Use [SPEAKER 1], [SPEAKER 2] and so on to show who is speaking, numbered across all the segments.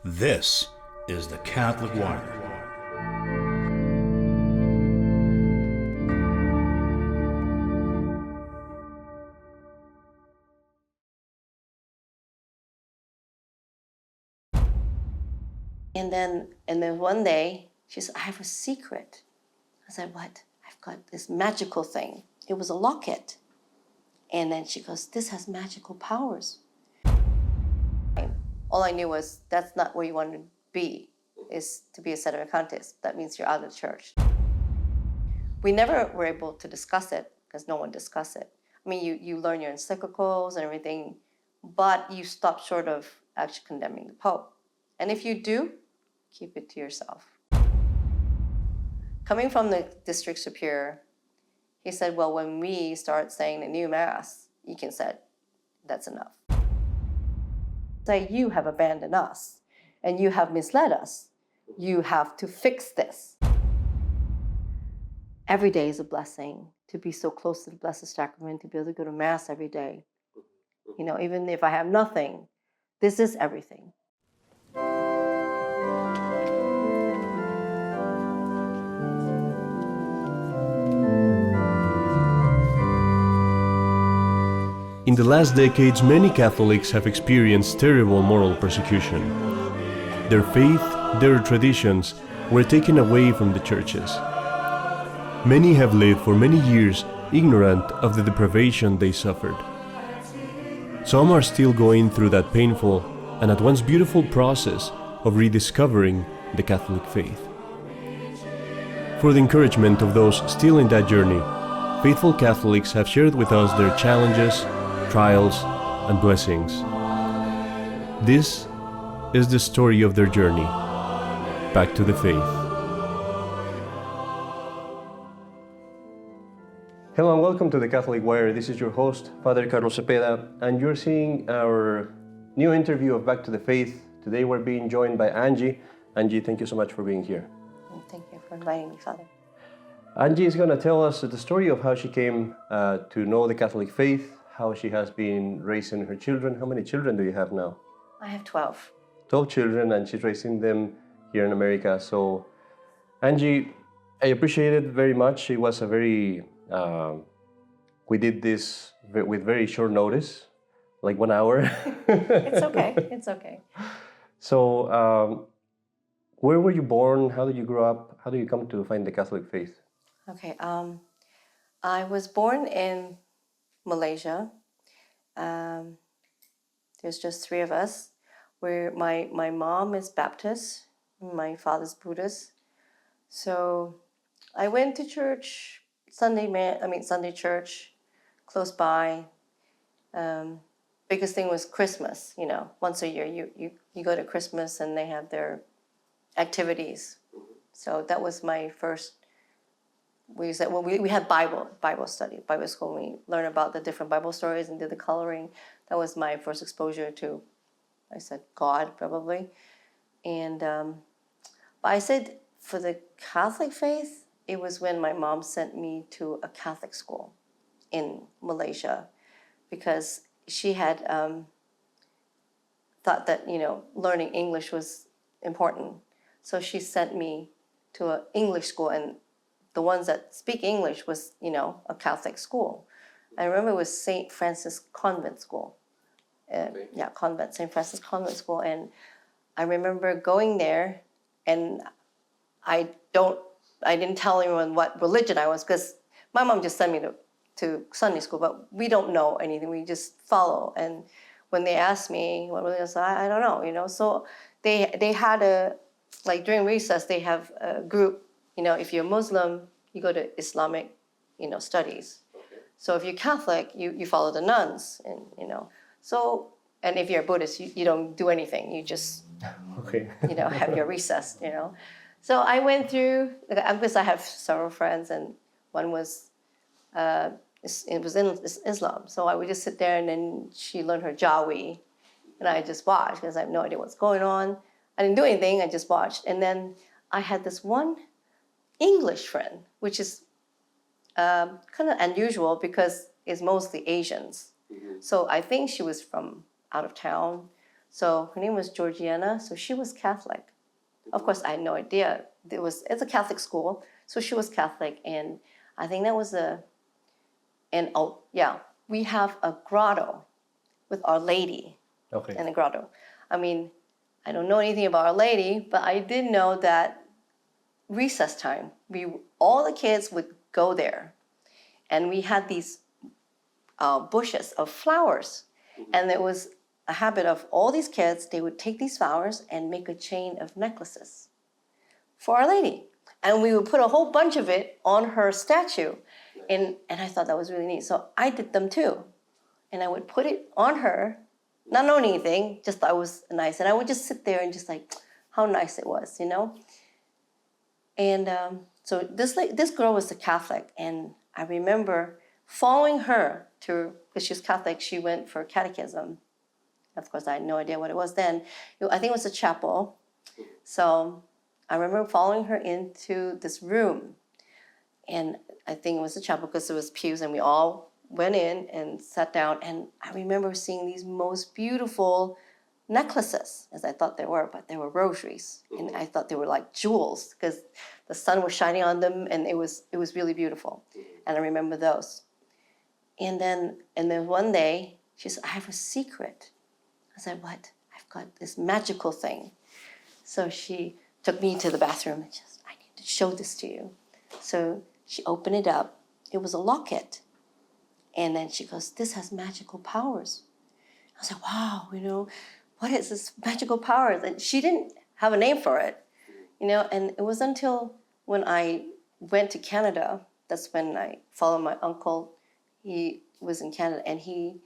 [SPEAKER 1] This is the Catholic Wire.
[SPEAKER 2] And then one day, she said, I have a secret. I said, what? I've got this magical thing. It was a locket. And then she goes, this has magical powers. All I knew was that's not where you want to be, is to be a sedevacantist. That means you're out of the church. We never were able to discuss it because no one discussed it. I mean, you learn your encyclicals and everything, but you stop short of actually condemning the Pope. And if you do, keep it to yourself. Coming from the district superior, he said, well, when we start saying the new Mass, you can say, that's enough. Say, you have abandoned us, and you have misled us. You have to fix this. Every day is a blessing to be so close to the Blessed Sacrament, to be able to go to Mass every day. You know, even if I have nothing, this is everything.
[SPEAKER 3] In the last decades, many Catholics have experienced terrible moral persecution. Their faith, their traditions were taken away from the churches. Many have lived for many years ignorant of the deprivation they suffered. Some are still going through that painful and at once beautiful process of rediscovering the Catholic faith. For the encouragement of those still in that journey, faithful Catholics have shared with us their challenges, trials, and blessings. This is the story of their journey back to the faith. Hello and welcome to the Catholic Wire. This is your host, Father Carlos Cepeda, and you're seeing our new interview of Back to the Faith. Today we're being joined by Angie. Angie, thank you so much for being here.
[SPEAKER 2] Thank you for inviting me, Father.
[SPEAKER 3] Angie is going to tell us the story of how she came to know the Catholic faith, how she has been raising her children. How many children do you have now?
[SPEAKER 2] I have 12.
[SPEAKER 3] 12 children, and she's raising them here in America. So, Angie, I appreciate it very much. It was a very, we did this with very short notice, like 1 hour.
[SPEAKER 2] It's okay, it's okay.
[SPEAKER 3] So, where were you born? How did you grow up? How did you come to find the Catholic faith?
[SPEAKER 2] Okay, I was born in Malaysia. There's just 3 of us. Where my mom is Baptist, my father's Buddhist. So I went to church Sunday church, close by. Biggest thing was Christmas. You know, once a year you go to Christmas and they have their activities. So that was my first. We had Bible study, Bible school. We learned about the different Bible stories and did the coloring. That was my first exposure to, I said, God, probably. And but I said for the Catholic faith, it was when my mom sent me to a Catholic school in Malaysia, because she had thought that, you know, learning English was important. So she sent me to an English school, and the ones that speak English was, you know, a Catholic school. I remember it was St. Francis Convent School. St. Francis Convent School. And I remember going there, and I didn't tell anyone what religion I was, because my mom just sent me to Sunday school, but we don't know anything. We just follow. And when they asked me what religion, I said, I don't know, you know. So they had during recess, they have a group. You know, if you're Muslim, you go to Islamic, you know, studies. Okay. So if you're Catholic, you follow the nuns, and you know. So, and if you're Buddhist, you don't do anything. You just,
[SPEAKER 3] okay.
[SPEAKER 2] You know, have your recess. You know. So I went through, because I have several friends, and one was, it was in Islam. So I would just sit there, and then she learned her Jawi, and I just watched because I have no idea what's going on. I didn't do anything. I just watched, and then I had this one English friend, which is kind of unusual because it's mostly Asians. Mm-hmm. So I think she was from out of town. So her name was Georgiana. So she was Catholic. Of course, I had no idea. It's a Catholic school, so she was Catholic, and I think that was we have a grotto with Our Lady
[SPEAKER 3] Okay.
[SPEAKER 2] in a grotto. I mean, I don't know anything about Our Lady, but I did know that recess time, all the kids would go there, and we had these bushes of flowers, and it was a habit of all these kids. They would take these flowers and make a chain of necklaces for Our Lady, and we would put a whole bunch of it on her statue, and I thought that was really neat. So I did them too, and I would put it on her, not knowing anything, just thought it was nice, and I would just sit there and just like how nice it was, you know. And so this girl was a Catholic, and I remember following her to, because she was Catholic, she went for catechism. Of course, I had no idea what it was then. I think it was a chapel. So I remember following her into this room, and I think it was a chapel because it was pews, and we all went in and sat down, and I remember seeing these most beautiful necklaces, as I thought they were, but they were rosaries, and I thought they were like jewels because the sun was shining on them, and it was really beautiful, and I remember those. And then one day she said, "I have a secret." I said, "What?" "I've got this magical thing." So she took me to the bathroom and just, "I need to show this to you." So she opened it up. It was a locket, and then she goes, "This has magical powers." I was like, "Wow, you know, what is this magical powers?" And she didn't have a name for it, you know. And it was until when I went to Canada, that's when I followed my uncle. He was in Canada, and he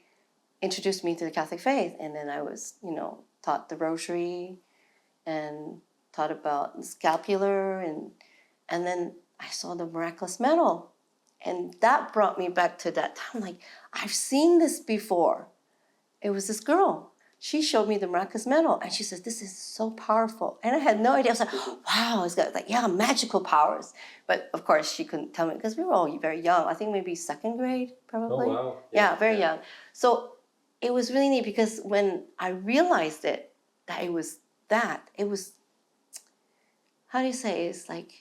[SPEAKER 2] introduced me to the Catholic faith. And then I was, you know, taught the rosary and taught about the scapular, and then I saw the miraculous medal. And that brought me back to that time. Like, I've seen this before. It was this girl. She showed me the miraculous medal, and she says, "This is so powerful." And I had no idea. I was like, "Wow, it's got like, yeah, magical powers." But of course, she couldn't tell me because we were all very young. I think maybe second grade, probably.
[SPEAKER 3] Oh, wow.
[SPEAKER 2] Yeah, very young. So it was really neat because when I realized it, that it was how do you say? It's like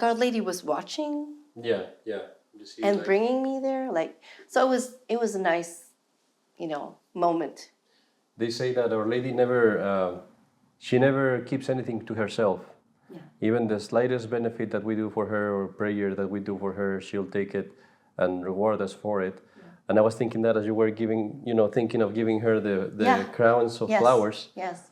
[SPEAKER 2] Our Lady was watching
[SPEAKER 3] Yeah. You see,
[SPEAKER 2] and bringing me there. Like, so it was a nice, you know, moment.
[SPEAKER 3] they say that Our Lady never, she never keeps anything to herself.
[SPEAKER 2] Yeah.
[SPEAKER 3] Even the slightest benefit that we do for her or prayer that we do for her, she'll take it and reward us for it. Yeah. And I was thinking that as you were giving, you know, thinking of giving her the crowns of flowers.
[SPEAKER 2] Yes.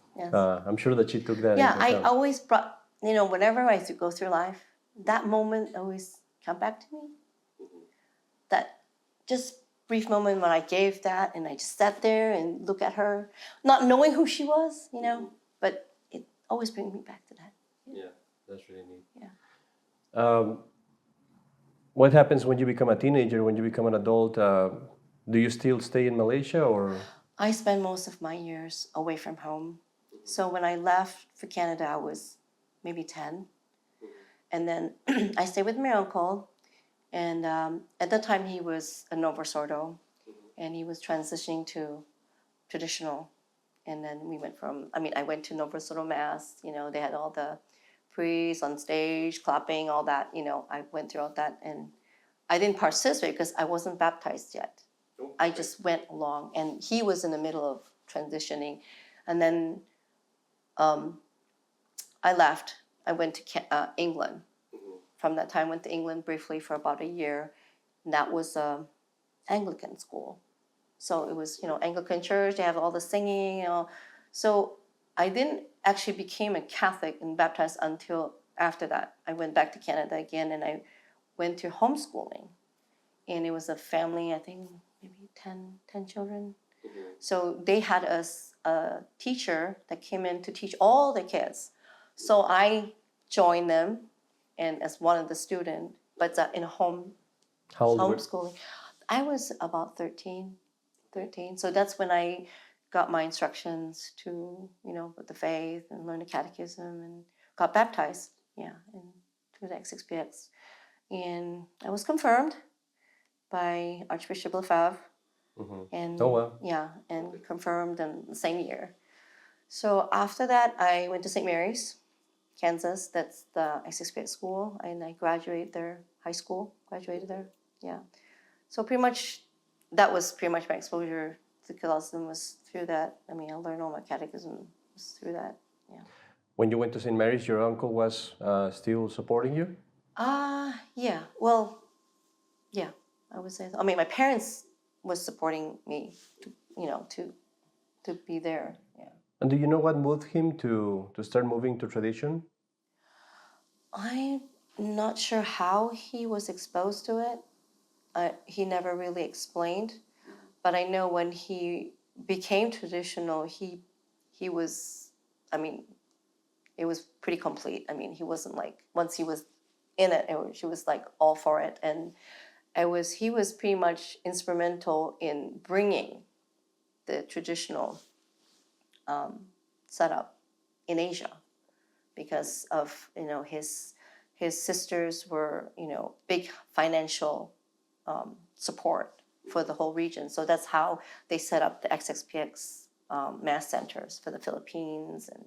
[SPEAKER 3] I'm sure that she took that.
[SPEAKER 2] Yeah,
[SPEAKER 3] into
[SPEAKER 2] I
[SPEAKER 3] account.
[SPEAKER 2] always brought, you know, whenever I go through life, that moment always come back to me. That just brief moment when I gave that, and I just sat there and looked at her, not knowing who she was, you know, but it always brings me back to that.
[SPEAKER 3] Yeah, that's really neat.
[SPEAKER 2] Yeah.
[SPEAKER 3] What happens when you become a teenager, when you become an adult? Do you still stay in Malaysia or?
[SPEAKER 2] I spent most of my years away from home. So when I left for Canada, I was maybe 10. And then I stayed with my uncle. And at that time, he was a Novo Sordo, and he was transitioning to traditional. And then I went to Novo Sordo Mass. You know, they had all the priests on stage, clapping, all that. You know, I went through all that. And I didn't participate because I wasn't baptized yet. Okay. I just went along. And he was in the middle of transitioning. And then I left. I went to England. From that time, I went to England briefly for about a year. And that was Anglican school. So it was, you know, Anglican church. They have all the singing, you know. So I didn't actually become a Catholic and baptized until after that. I went back to Canada again, and I went to homeschooling. And it was a family, I think maybe 10 children. So they had a teacher that came in to teach all the kids. So I joined them, and as one of the students, but in a homeschooling. I was about 13. So that's when I got my instructions to, you know, with the faith and learn the catechism and got baptized, to the SSPX. And I was confirmed by Archbishop Lefebvre. And
[SPEAKER 3] Oh, wow.
[SPEAKER 2] yeah, and confirmed in the same year. So after that, I went to St. Mary's, Kansas. That's the SSPX school, and I graduated there, high school, graduated there. Yeah. So pretty much, that was pretty much my exposure to Catholicism was through that. I mean, I learned all my catechism was through that. Yeah.
[SPEAKER 3] When you went to St. Mary's, your uncle was still supporting you?
[SPEAKER 2] Yeah. Well, yeah, I would say so. I mean, my parents was supporting me, to, to be there. Yeah.
[SPEAKER 3] And do you know what moved him to start moving to tradition?
[SPEAKER 2] I'm not sure how he was exposed to it. He never really explained, but I know when he became traditional, he was. I mean, it was pretty complete. I mean, he wasn't like once he was in it, he was like all for it, and he was pretty much instrumental in bringing the traditional setup in Asia because of his sisters were big financial support for the whole region. So that's how they set up the XXPX mass centers for the Philippines and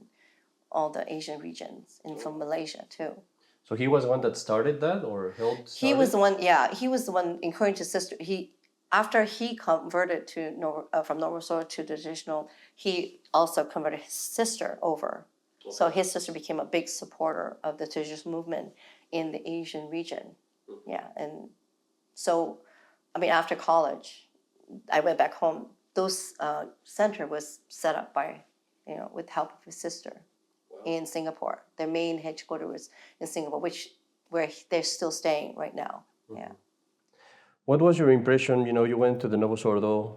[SPEAKER 2] all the Asian regions, and from Malaysia too.
[SPEAKER 3] So he was the one that started that or helped start
[SPEAKER 2] He was
[SPEAKER 3] it?
[SPEAKER 2] the one, yeah, he was the one encouraged his sister. After he converted from Normal Soul to traditional, he also converted his sister over. So his sister became a big supporter of the traditional movement in the Asian region. Yeah, and so, I mean, after college, I went back home. Those center was set up by, with help of his sister in Singapore. Their main headquarters was in Singapore, where they're still staying right now. Yeah.
[SPEAKER 3] What was your impression? You went to the Novo Sordo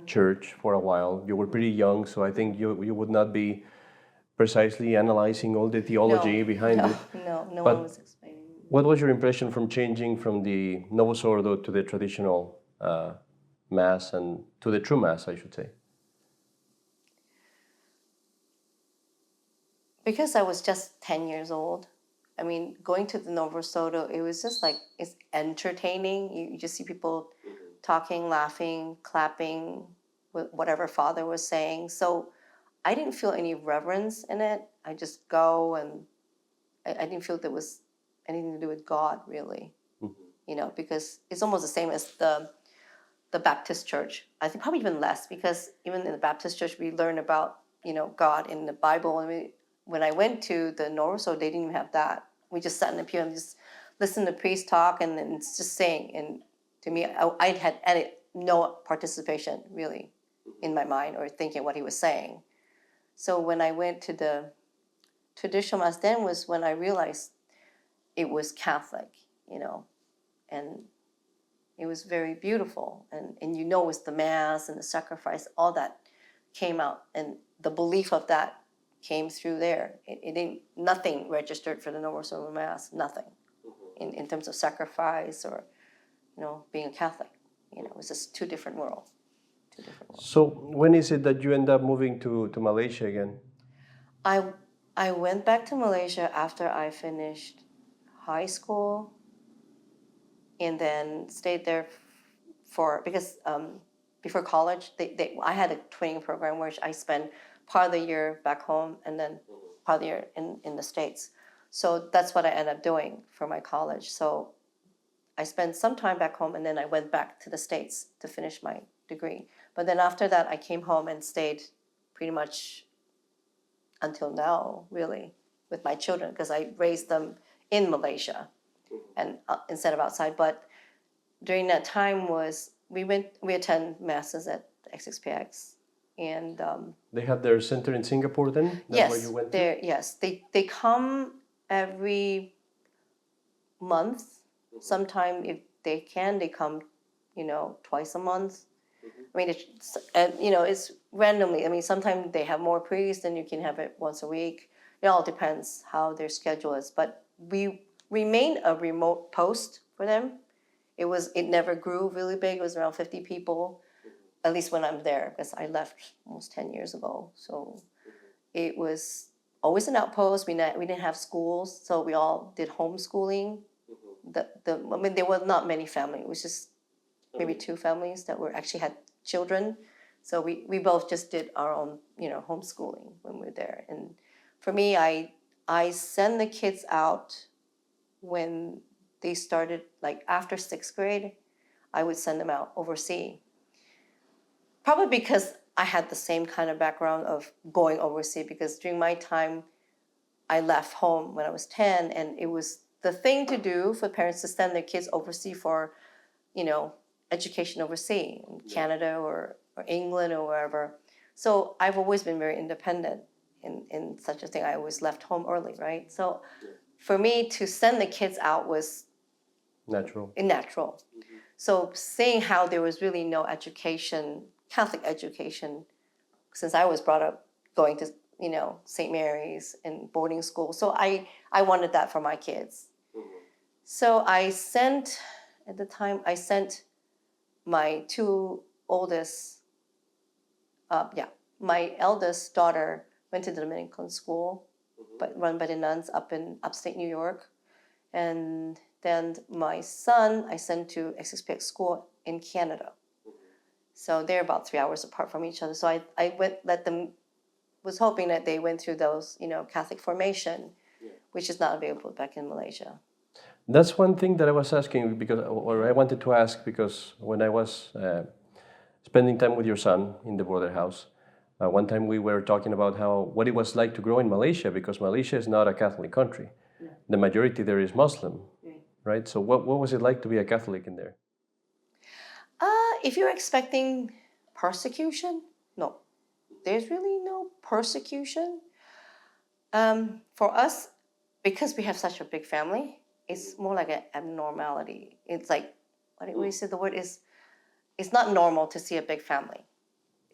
[SPEAKER 3] church for a while. You were pretty young, so I think you would not be precisely analyzing all the theology behind it.
[SPEAKER 2] No
[SPEAKER 3] But
[SPEAKER 2] one was explaining.
[SPEAKER 3] what was your impression from changing from the Novo Sordo to the traditional Mass and to the true Mass, I should say?
[SPEAKER 2] Because I was just 10 years old, I mean, going to the Novo Soto, it was just like, it's entertaining. You just see people talking, laughing, clapping with whatever Father was saying. So I didn't feel any reverence in it. I just go, and I didn't feel there was anything to do with God, really. Because it's almost the same as the Baptist church. I think probably even less, because even in the Baptist church, we learn about, God in the Bible. I mean, when I went to the Norso, they didn't even have that. We just sat in the pew and just listened to priests talk, and then it's just saying. And to me, I had no participation really in my mind or thinking what he was saying. So when I went to the traditional mass, then was when I realized it was Catholic, and it was very beautiful. And it was the mass and the sacrifice, all that came out, and the belief of that came through there. It didn't, nothing registered for the Novo Soto Mass, nothing in terms of sacrifice or, being a Catholic. It was just two different worlds.
[SPEAKER 3] So when is it that you end up moving to Malaysia again?
[SPEAKER 2] I went back to Malaysia after I finished high school, and then stayed there because before college, I had a training program where I spent part of the year back home and then part of the year in the States. So that's what I ended up doing for my college. So I spent some time back home, and then I went back to the States to finish my degree. But then after that, I came home and stayed pretty much until now, really, with my children, because I raised them in Malaysia and instead of outside. But during that time we attend masses at the XXPX, and
[SPEAKER 3] They have their center in Singapore then? That's where you went to?
[SPEAKER 2] yes, they come every month. Sometime if they can, they come, twice a month. I mean, it's randomly. I mean, sometimes they have more priests, and you can have it once a week. It all depends how their schedule is. But we remained a remote post for them. It never grew really big. It was around 50 people, at least when I'm there, because I left almost 10 years ago. So it was always an outpost. We didn't have schools, so we all did homeschooling. I mean, there were not many families. It was just maybe two families that actually had children. So we both just did our own, homeschooling when we were there. And for me, I send the kids out when they started, like after 6th grade, I would send them out overseas. Probably because I had the same kind of background of going overseas, because during my time, I left home when I was 10, and it was the thing to do for parents to send their kids overseas for, education overseas, in Canada or England or wherever. So I've always been very independent in such a thing. I always left home early, right? So for me to send the kids out was
[SPEAKER 3] Natural.
[SPEAKER 2] natural. So seeing how there was really no education, Catholic education, since I was brought up going to, St. Mary's and boarding school. So I wanted that for my kids. So at the time, I sent my two oldest, my eldest daughter went to the Dominican school, but run by the nuns up in upstate New York. And then my son, I sent to SSPX school in Canada. So they're about 3 hours apart from each other. So I was hoping that they went through those, Catholic formation, which is not available back in Malaysia.
[SPEAKER 3] That's one thing that I was asking or I wanted to ask, because when I was spending time with your son in the border house, one time we were talking about what it was like to grow in Malaysia, because Malaysia is not a Catholic country. Yeah. The majority there is Muslim, right? So what was it like to be a Catholic in there?
[SPEAKER 2] If you're expecting persecution, no. There's really no persecution. For us, because we have such a big family, it's more like an abnormality. It's like, what do you say the word is? It's not normal to see a big family.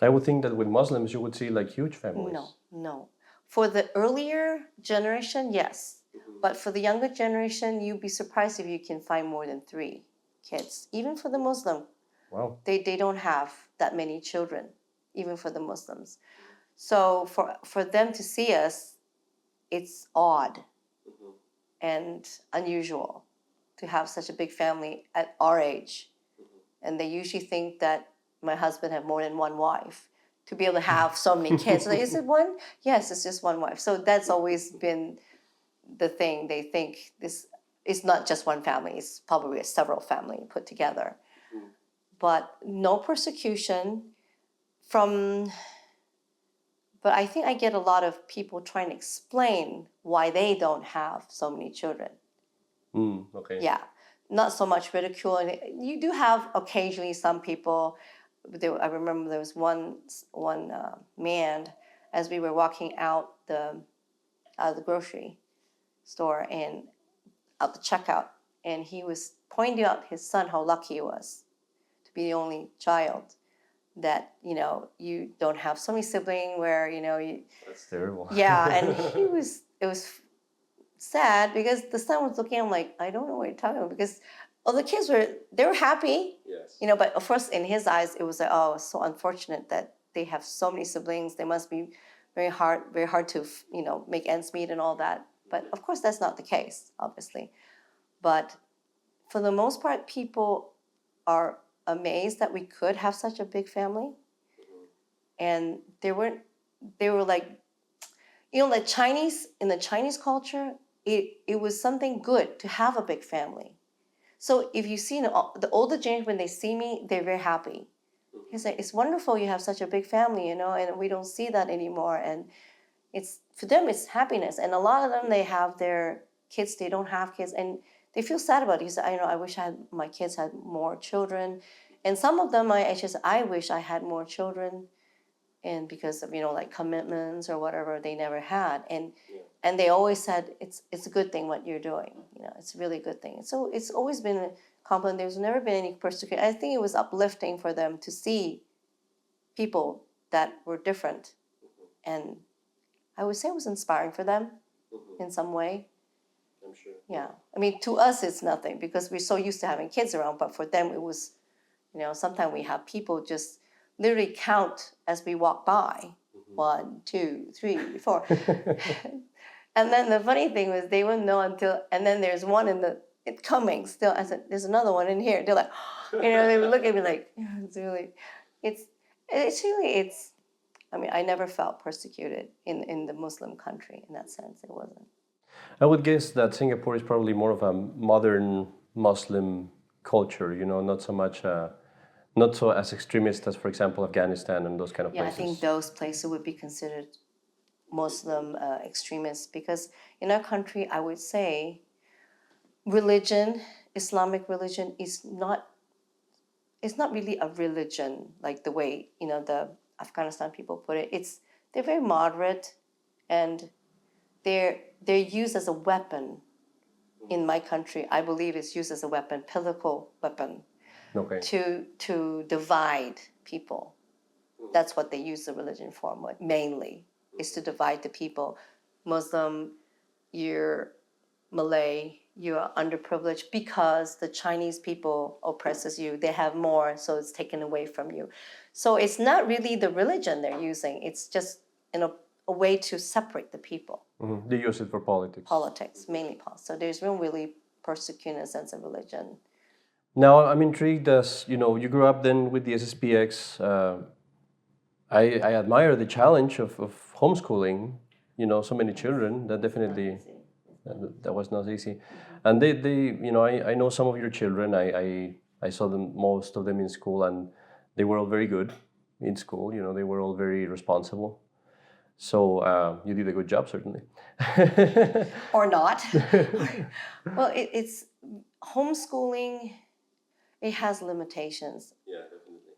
[SPEAKER 3] I would think that with Muslims, you would see like huge families.
[SPEAKER 2] No. For the earlier generation, yes. But for the younger generation, you'd be surprised if you can find more than 3 kids. Even for the Muslim,
[SPEAKER 3] wow,
[SPEAKER 2] they don't have that many children, even for the Muslims. So for them to see us, it's odd and unusual to have such a big family at our age. And they usually think that my husband had more than one wife to be able to have so many kids. So is it one? Yes, it's just one wife. So that's always been the thing. They think this is not just one family. It's probably several family put together. But no persecution but I think I get a lot of people trying to explain why they don't have so many children.
[SPEAKER 3] Okay.
[SPEAKER 2] Yeah, not so much ridicule. And you do have occasionally some people. I remember there was one man, as we were walking out the grocery store and out the checkout, and he was pointing out his son how lucky he was to be the only child. That you don't have so many siblings where
[SPEAKER 3] That's terrible.
[SPEAKER 2] Yeah, and it was sad because the son was looking at him like, I don't know what you're talking about, because the kids were happy.
[SPEAKER 3] Yes.
[SPEAKER 2] But of course in his eyes it was like, oh, it's so unfortunate that they have so many siblings. They must be very hard to make ends meet and all that. But of course that's not the case, obviously. But for the most part, people are amazed that we could have such a big family. And they were like, like Chinese, in the Chinese culture, it was something good to have a big family. So if you see the older generation, when they see me, they're very happy. It's like, it's wonderful you have such a big family, and we don't see that anymore. And for them, it's happiness. And a lot of them, they have their kids, they don't have kids, and they feel sad about it. He said, I wish my kids had more children. And some of them, I wish I had more children. And because of, like commitments or whatever, they never had. And they always said, it's a good thing what you're doing. It's a really good thing. So it's always been a compliment. There's never been any persecution. I think it was uplifting for them to see people that were different. And I would say it was inspiring for them in some way.
[SPEAKER 3] I'm sure.
[SPEAKER 2] Yeah. I mean, to us, it's nothing because we're so used to having kids around. But for them, it was, sometimes we have people just literally count as we walk by. 1, 2, 3, 4. And then the funny thing was they wouldn't know until, and then there's one coming still. I said, there's another one in here. They're like, they would look at me like, yeah, it's really, it's I mean, I never felt persecuted in the Muslim country in that sense. It wasn't.
[SPEAKER 3] I would guess that Singapore is probably more of a modern Muslim culture, you know, not so much, not so as extremist as, for example, Afghanistan and those kind of
[SPEAKER 2] Yeah, I
[SPEAKER 3] places.
[SPEAKER 2] think those places would be considered Muslim extremists because in our country, I would say religion, Islamic religion, is not. It's not really a religion like the way the Afghanistan people put it. They're very moderate, and they're used as a weapon. In my country, I believe it's used as a weapon, political weapon,
[SPEAKER 3] Okay.
[SPEAKER 2] to divide people. That's what they use the religion for mainly, is to divide the people. Muslim, you're Malay, you're underprivileged because the Chinese people oppresses you. They have more, so it's taken away from you. So it's not really the religion they're using. It's just a way to separate the people.
[SPEAKER 3] Mhm. They use it for politics.
[SPEAKER 2] Politics, mainly politics. So there's no really persecuting in a sense of religion.
[SPEAKER 3] Now, I'm intrigued as, you know, you grew up then with the SSPX. I admire the challenge of homeschooling, you know, so many children. That definitely, that was not easy. And you know, I know some of your children. I saw them, most of them in school, and they were all very good in school. You know, they were all very responsible. So you did a good job, certainly.
[SPEAKER 2] Or not. Well, it's homeschooling. It has limitations.
[SPEAKER 3] Yeah, definitely.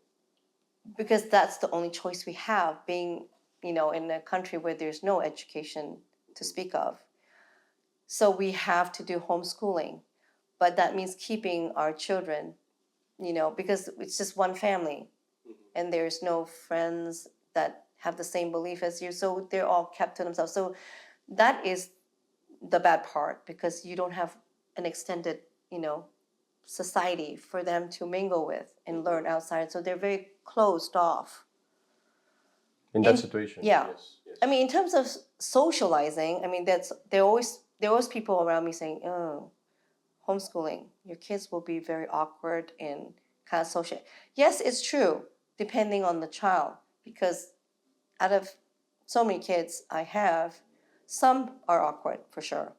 [SPEAKER 2] Because that's the only choice we have, being in a country where there's no education to speak of. So we have to do homeschooling, but that means keeping our children, because it's just one family, and there's no friends that have the same belief as you, so they're all kept to themselves. So that is the bad part, because you don't have an extended society for them to mingle with and learn outside, so they're very closed off.
[SPEAKER 3] In that situation,
[SPEAKER 2] yeah.
[SPEAKER 3] Yes, yes.
[SPEAKER 2] I mean, in terms of socializing, I mean, there are always people around me saying, "Oh, homeschooling, your kids will be very awkward and kind of social." Yes, it's true, depending on the child, because out of so many kids I have, some are awkward for sure,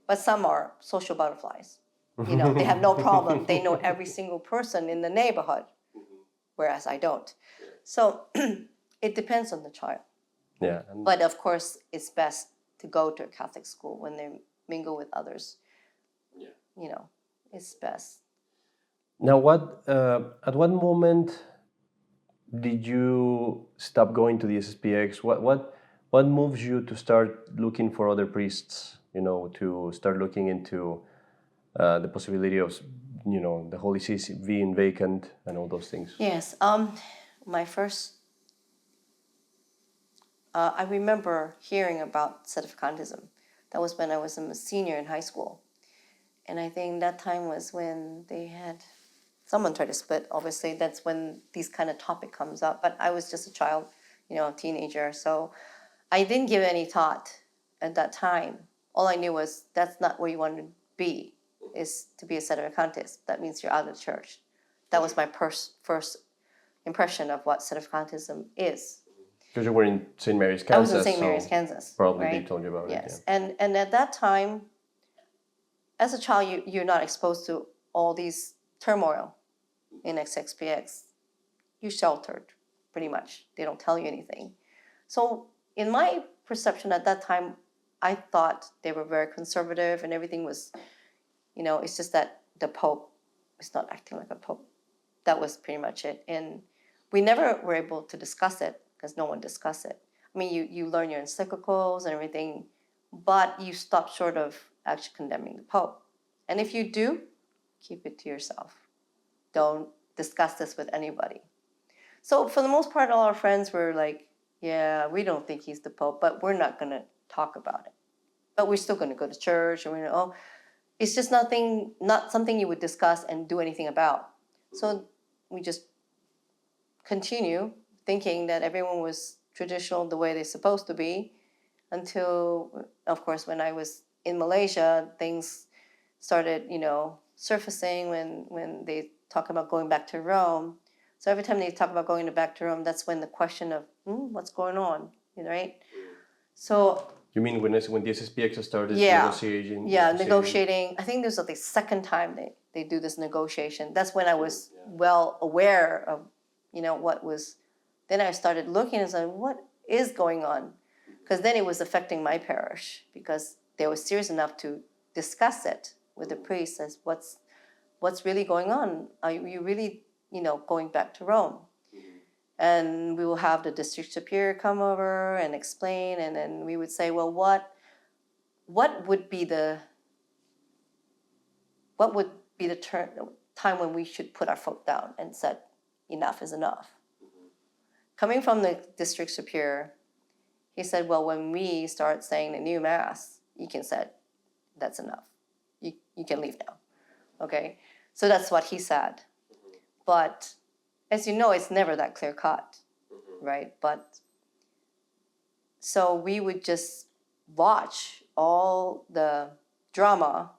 [SPEAKER 2] but some are social butterflies. They have no problem. They know every single person in the neighborhood, whereas I don't. So it depends on the child.
[SPEAKER 3] Yeah.
[SPEAKER 2] But of course, it's best to go to a Catholic school when they mingle with others. Yeah. It's best.
[SPEAKER 3] Now, at what moment did you stop going to the SSPX? What moves you to start looking for other priests? You know, to start looking into the possibility of, you know, the Holy See being vacant and all those things.
[SPEAKER 2] Yes. My first. I remember hearing about sedevacantism. That was when I was a senior in high school, and I think that time was when they had someone tried to split. Obviously, that's when these kind of topic comes up. But I was just a child, teenager, so I didn't give any thought at that time. All I knew was that's not where you want to be, is to be a sedevacantist. That means you're out of the church. That was my first impression of what sedevacantism is.
[SPEAKER 3] Because you were in St. Mary's, Kansas.
[SPEAKER 2] I was in St. Mary's,
[SPEAKER 3] so
[SPEAKER 2] Kansas.
[SPEAKER 3] Probably
[SPEAKER 2] right?
[SPEAKER 3] they told you about
[SPEAKER 2] yes.
[SPEAKER 3] it. Yeah.
[SPEAKER 2] And at that time, as a child, you're not exposed to all these turmoil in SSPX. You're sheltered, pretty much. They don't tell you anything. So in my perception at that time, I thought they were very conservative and everything was, it's just that the Pope is not acting like a Pope. That was pretty much it. And we never were able to discuss it because no one discussed it. I mean, you learn your encyclicals and everything, but you stop short of actually condemning the Pope. And if you do, keep it to yourself. Don't discuss this with anybody. So for the most part, all our friends were like, yeah, we don't think he's the Pope, but we're not going to talk about it. But we're still going to go to church, and it's just not something you would discuss and do anything about. So we just continue thinking that everyone was traditional the way they're supposed to be until, of course, when I was in Malaysia, things started, surfacing when they talk about going back to Rome. So every time they talk about going back to Rome, that's when the question of what's going on, right? So
[SPEAKER 3] You mean when the SSPX started
[SPEAKER 2] yeah,
[SPEAKER 3] negotiating?
[SPEAKER 2] yeah, negotiating. I think this was the second time they do this negotiation. That's when I was well aware of, what was. Then I started looking and saying, what is going on? Because then it was affecting my parish because they were serious enough to discuss it with the priests as what's really going on. Are you really, going back to Rome? And we will have the district superior come over and explain, and then we would say, well, what would be the time when we should put our foot down and said enough is enough? Coming from the district superior, he said, well, when we start saying the new mass, you can say that's enough. You can leave now. Okay? So that's what he said. But as you know, it's never that clear cut, right? But so we would just watch all the drama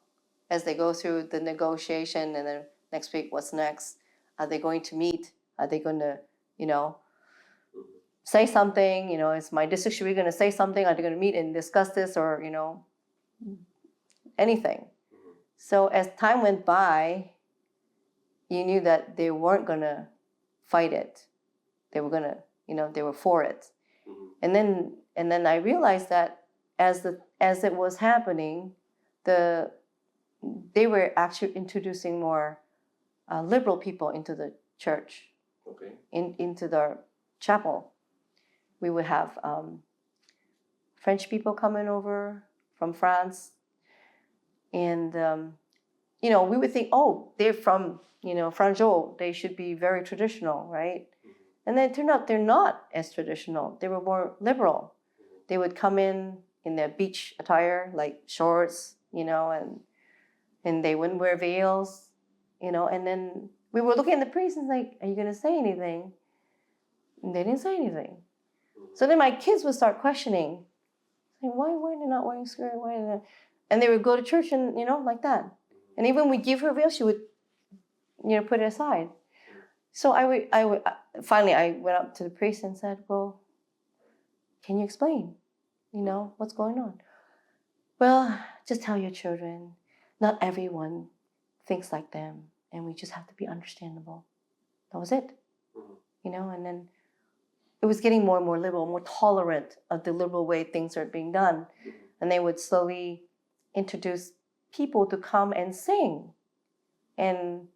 [SPEAKER 2] as they go through the negotiation, and then next week, what's next? Are they going to meet? Are they going to, say something? Is my district superior going to say something? Are they going to meet and discuss this, or anything? So as time went by, you knew that they weren't going to fight it. They were going to, they were for it. And then I realized that as it was happening, they were actually introducing more liberal people into the church, into the chapel. We would have French people coming over from France, and we would think, oh, they're from Franjo, they should be very traditional, right? And then it turned out they're not as traditional. They were more liberal. They would come in their beach attire, like shorts, and they wouldn't wear veils, and then we were looking at the priests and like, are you going to say anything? And they didn't say anything. So then my kids would start questioning, saying, why are they not wearing skirt? Why are they? And they would go to church and, like that. And even when we give her a veil, she would, put it aside. So finally I went up to the priest and said, well, can you explain, what's going on? Well, just tell your children, not everyone thinks like them, and we just have to be understandable. That was it. And then it was getting more and more liberal, more tolerant of the liberal way things are being done. And they would slowly introduce people to come and sing. And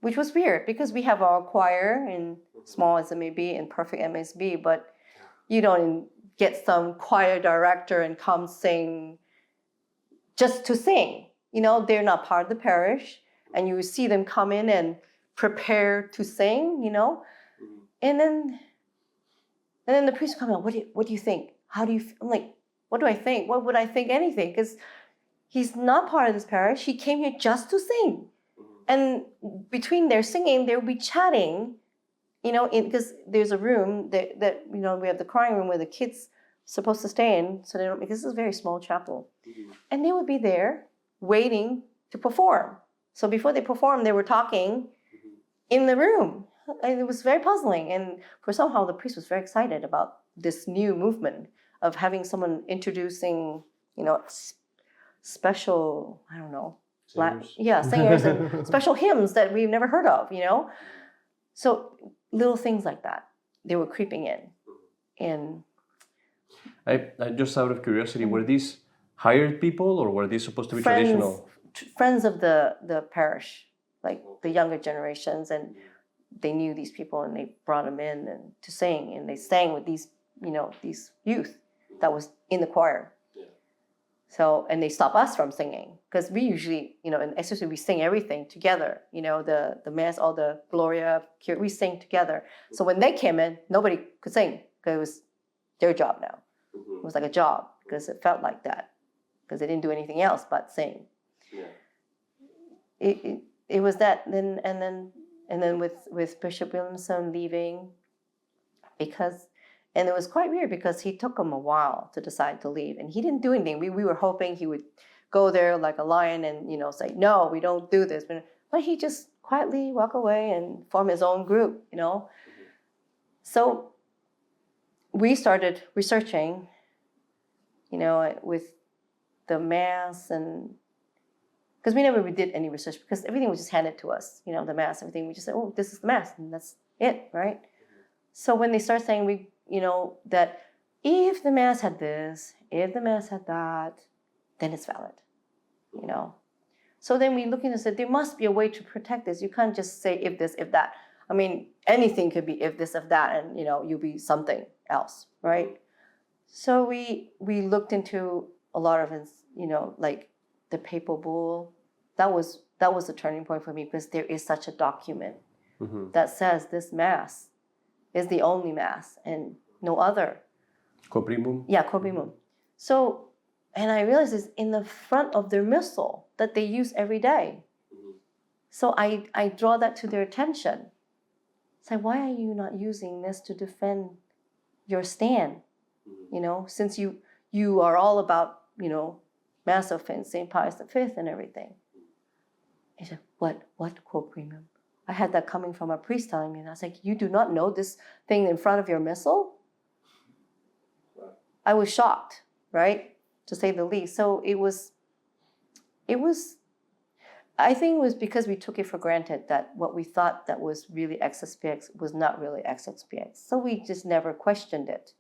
[SPEAKER 2] which was weird because we have our choir, and small as it may be, and perfect MSB, but you don't get some choir director and come sing just to sing. They're not part of the parish, and you see them come in and prepare to sing, and then the priest will come out. What do you think? How do you? I'm like, what do I think? What would I think? Anything? Because he's not part of this parish. He came here just to sing, and between their singing, they will be chatting, because there's a room that we have the crying room where the kids supposed to stay in, so they don't, because this is a very small chapel, and they would be there waiting to perform. So before they perform, they were talking in the room. And it was very puzzling, and for somehow the priest was very excited about this new movement of having someone introducing, special, I don't know, singers and special hymns that we've never heard of, So little things like that, they were creeping in. And
[SPEAKER 3] I just out of curiosity, were these hired people or were these supposed to be traditional?
[SPEAKER 2] Friends of the parish, like the younger generations, and they knew these people and they brought them in and to sing, and they sang with these, these youth that was in the choir. So, and they stop us from singing because we usually, in SSPX we sing everything together. The mass, all the Gloria, we sing together. So when they came in, nobody could sing because it was their job now. It was like a job because it felt like that because they didn't do anything else but sing. It was that then and then with Bishop Williamson leaving, and it was quite weird because he took him a while to decide to leave, and he didn't do anything. We were hoping he would go there like a lion and say, no, we don't do this, but he just quietly walk away and form his own group, So we started researching, with the mass, and because we never did any research because everything was just handed to us, the mass, everything. We just said, oh, this is the mass, and that's it, right? So when they start saying that if the mass had this, if the mass had that, then it's valid, So then we look and said, there must be a way to protect this. You can't just say if this, if that. I mean, anything could be if this, if that, and you'll be something else, right? So we looked into a lot of it, like the papal bull. That was the turning point for me because there is such a document that says this mass is the only mass and no other.
[SPEAKER 3] Coprimum?
[SPEAKER 2] Yeah, coprimum. So, and I realized it's in the front of their missal that they use every day. So I draw that to their attention. Say, why are you not using this to defend your stand? Since you are all about, Mass of St. Pius V and everything. He said, what coprimum? I had that coming from a priest telling me, and I was like, you do not know this thing in front of your missal? I was shocked, right? To say the least. So it was, I think it was because we took it for granted that what we thought that was really SSPX was not really SSPX. So we just never questioned it.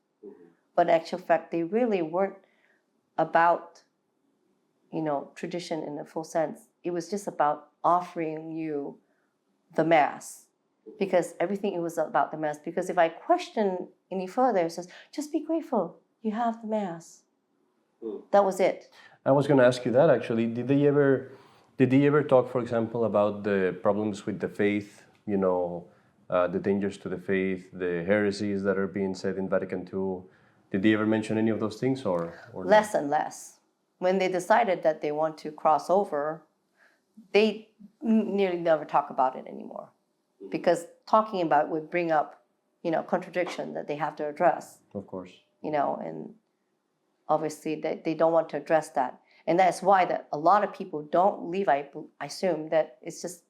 [SPEAKER 2] But in actual fact, they really weren't about, tradition in the full sense. It was just about offering you the Mass, because everything, it was about the Mass. Because if I question any further, it says, just be grateful, you have the Mass. That was it.
[SPEAKER 3] I was going to ask you that actually. Did they ever talk, for example, about the problems with the faith, the dangers to the faith, the heresies that are being said in Vatican II? Did they ever mention any of those things or
[SPEAKER 2] less and less? When they decided that they want to cross over, they nearly never talk about it anymore, because talking about it would bring up, contradiction that they have to address.
[SPEAKER 3] Of course.
[SPEAKER 2] And obviously they don't want to address that. And that's why that a lot of people don't leave. I assume that it's just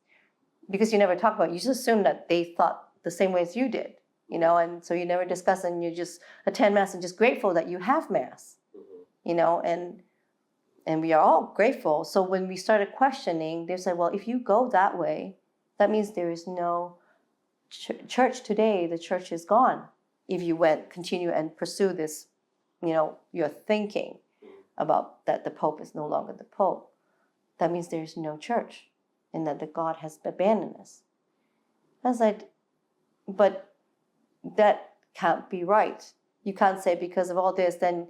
[SPEAKER 2] because you never talk about it. You just assume that they thought the same way as you did, and so you never discuss, and you just attend Mass and just grateful that you have Mass, and we are all grateful. So when we started questioning, they said, well, if you go that way, that means there is no church today. The church is gone. If you continue and pursue this, your thinking about that the Pope is no longer the Pope, that means there is no church and that the God has abandoned us. I was like, but that can't be right. You can't say because of all this, then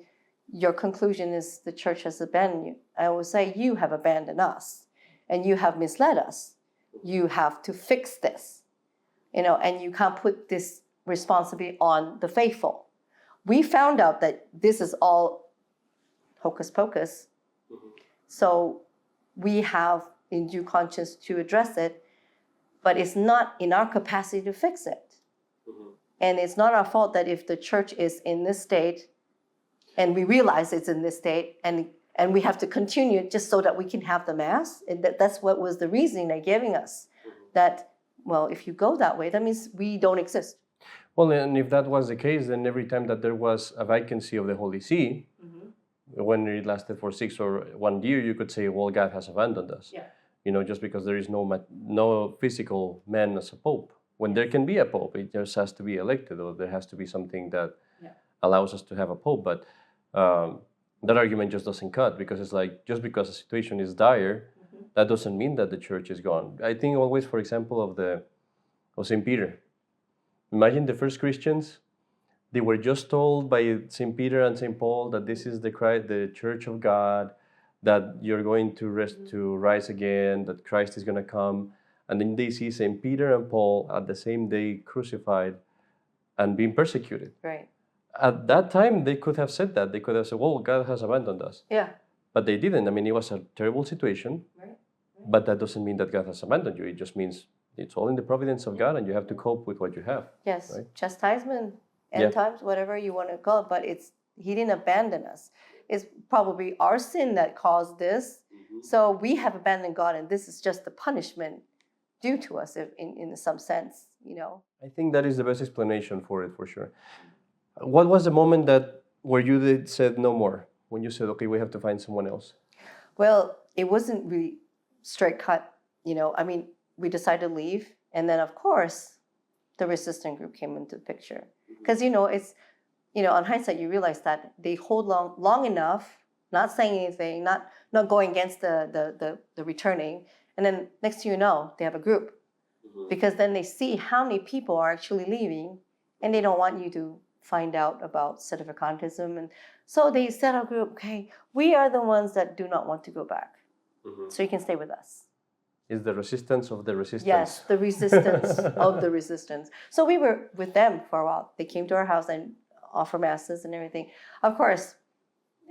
[SPEAKER 2] your conclusion is the church has abandoned you. I would say you have abandoned us and you have misled us. You have to fix this, and you can't put this responsibility on the faithful. We found out that this is all hocus pocus. So we have in due conscience to address it, but it's not in our capacity to fix it. And it's not our fault that if the church is in this state and we realize it's in this state and we have to continue just so that we can have the Mass. And that's what was the reasoning they're giving us. That, well, if you go that way, that means we don't exist.
[SPEAKER 3] Well, and if that was the case, then every time that there was a vacancy of the Holy See, when it lasted for 6 or 1 year, you could say, well, God has abandoned us.
[SPEAKER 2] Yeah.
[SPEAKER 3] Just because there is no physical man as a pope. When there can be a pope, it just has to be elected, or there has to be something that allows us to have a pope. But that argument just doesn't cut, because it's like, just because the situation is dire, that doesn't mean that the church is gone. I think always, for example, of St. Peter. Imagine the first Christians, they were just told by St. Peter and St. Paul that this is the Christ, the Church of God, that you're going to rise again, that Christ is going to come. And then they see St. Peter and Paul at the same day crucified and being persecuted.
[SPEAKER 2] Right.
[SPEAKER 3] At that time, they could have said that. They could have said, well, God has abandoned us.
[SPEAKER 2] Yeah.
[SPEAKER 3] But they didn't. I mean, it was a terrible situation.
[SPEAKER 2] Right.
[SPEAKER 3] But that doesn't mean that God has abandoned you. It just means it's all in the providence of God, and you have to cope with what you have.
[SPEAKER 2] Yes.
[SPEAKER 3] Right?
[SPEAKER 2] Chastisement, end times, whatever you want to call it. But He didn't abandon us. It's probably our sin that caused this. So we have abandoned God, and this is just the punishment do to us if, in some sense,
[SPEAKER 3] I think that is the best explanation for it, for sure. What was the moment where you said no more? When you said, okay, we have to find someone else?
[SPEAKER 2] Well, it wasn't really straight cut, I mean, we decided to leave. And then, of course, the resistant group came into the picture. Because, it's, on hindsight, you realize that they hold long enough, not saying anything, not going against the returning. And then next thing you know, they have a group. Because then they see how many people are actually leaving, and they don't want you to find out about sedevacantism. And so they set a group, okay, we are the ones that do not want to go back. So you can stay with us.
[SPEAKER 3] Is the resistance of the resistance.
[SPEAKER 2] Yes, the resistance of the resistance. So we were with them for a while. They came to our house and offer masses and everything. Of course,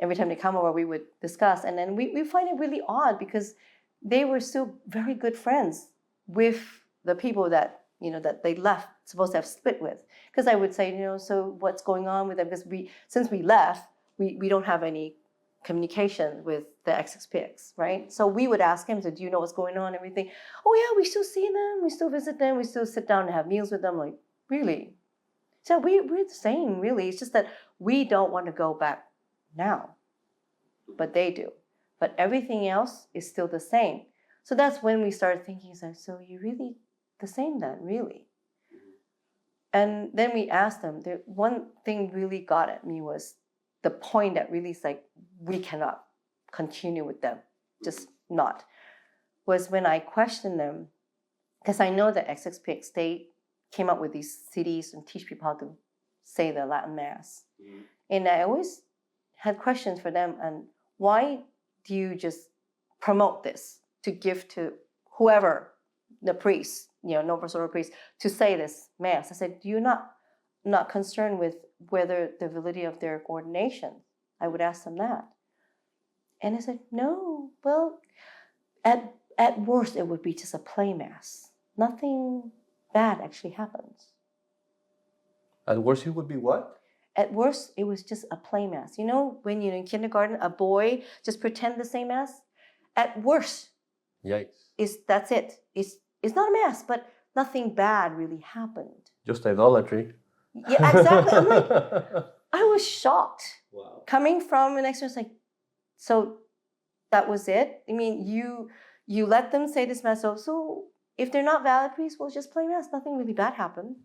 [SPEAKER 2] every time they come over, we would discuss. And then we find it really odd because they were still very good friends with the people that, that they left, supposed to have split with. Because I would say, so what's going on with them? Because since we left, we don't have any communication with the SSPX, right? So we would ask him, so do you know what's going on, everything? Oh yeah, we still see them, we still visit them, we still sit down and have meals with them. Like, really? So we're the same, really. It's just that we don't want to go back now, but they do. But everything else is still the same. So that's when we started thinking, so you're really the same then, really? And then we asked them, the one thing really got at me was the point that really is like, we cannot continue with them, just not, was when I questioned them, because I know that SSPX, they came up with these CDs and teach people how to say the Latin Mass. And I always had questions for them, and why do you just promote this to give to whoever, the priest, Noble Sorrow priest, to say this Mass? I said, do you not concerned with whether the validity of their ordination? I would ask them that. And I said, no, well, at worst, it would be just a play Mass. Nothing bad actually happens.
[SPEAKER 3] At worst, it would be what?
[SPEAKER 2] At worst, it was just a play Mass. When you're in kindergarten, a boy just pretend the same Mass? At worst,
[SPEAKER 3] yikes.
[SPEAKER 2] That's it. It's not a Mass, but nothing bad really happened.
[SPEAKER 3] Just idolatry.
[SPEAKER 2] Yeah, exactly. I'm like, I was shocked.
[SPEAKER 3] Wow.
[SPEAKER 2] Coming from an extra, like, so that was it? I mean, you let them say this Mass, so if they're not valid priests, we'll just play Mass. Nothing really bad happened.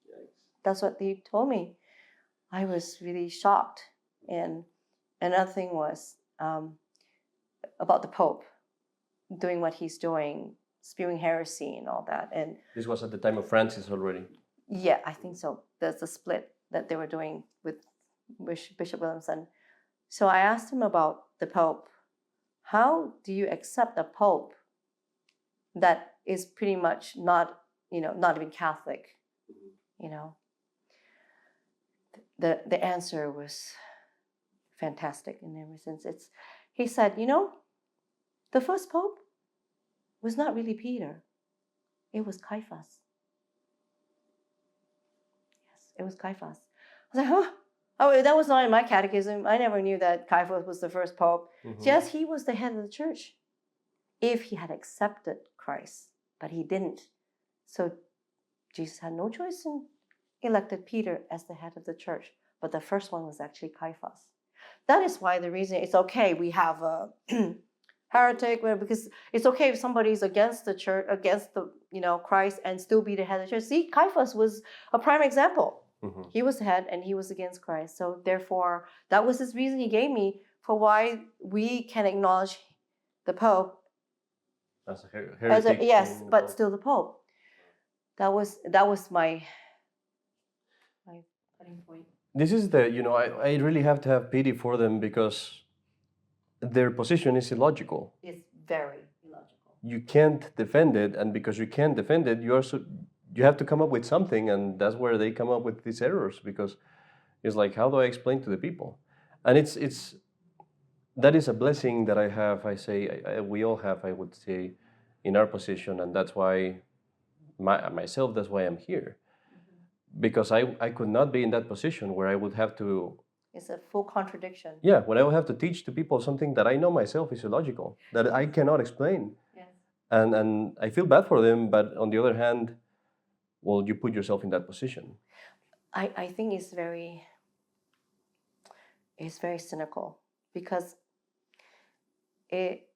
[SPEAKER 3] Yikes.
[SPEAKER 2] That's what they told me. I was really shocked. And another thing was about the Pope doing what he's doing, spewing heresy and all that. And
[SPEAKER 3] this was at the time of Francis already.
[SPEAKER 2] Yeah, I think so. There's a split that they were doing with Bishop Williamson. So I asked him about the Pope. How do you accept a Pope that is pretty much not even Catholic? The answer was fantastic in every sense. He said, the first Pope was not really Peter. It was Caiaphas. Yes, it was Caiaphas. I was like, huh? Oh, that was not in my catechism. I never knew that Caiaphas was the first Pope. Yes, he was the head of the church if he had accepted Christ, but he didn't. So Jesus had no choice and elected Peter as the head of the church. But the first one was actually Caiaphas. That is why the reason it's okay we have a heretic, because it's okay if somebody's against the church, against the Christ, and still be the head of the church. See, Caiaphas was a prime example. He was the head and he was against Christ. So therefore, that was his reason he gave me for why we can acknowledge the Pope
[SPEAKER 3] as a heretic.
[SPEAKER 2] Yes, but still the Pope. That was my cutting point.
[SPEAKER 3] This is I really have to have pity for them because their position is illogical.
[SPEAKER 2] It's very illogical.
[SPEAKER 3] You can't defend it, and because you can't defend it, you have to come up with something, and that's where they come up with these errors, because it's like, how do I explain to the people? And that is a blessing that I have, we all have, I would say, in our position, and that's why myself, that's why I'm here. Because I could not be in that position where I would have to...
[SPEAKER 2] It's a full contradiction.
[SPEAKER 3] Yeah, when I would have to teach to people something that I know myself is illogical, that I cannot explain.
[SPEAKER 2] Yes.
[SPEAKER 3] And I feel bad for them, but on the other hand, well, you put yourself in that position.
[SPEAKER 2] I think it's very cynical because it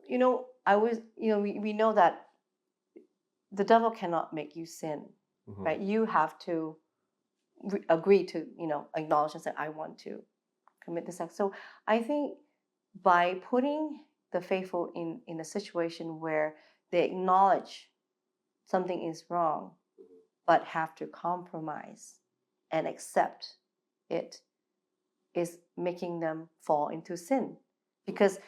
[SPEAKER 2] we know that the devil cannot make you sin, right? You have to agree to acknowledge and say, I want to commit this act. So I think by putting the faithful in a situation where they acknowledge something is wrong but have to compromise and accept it is making them fall into sin. Because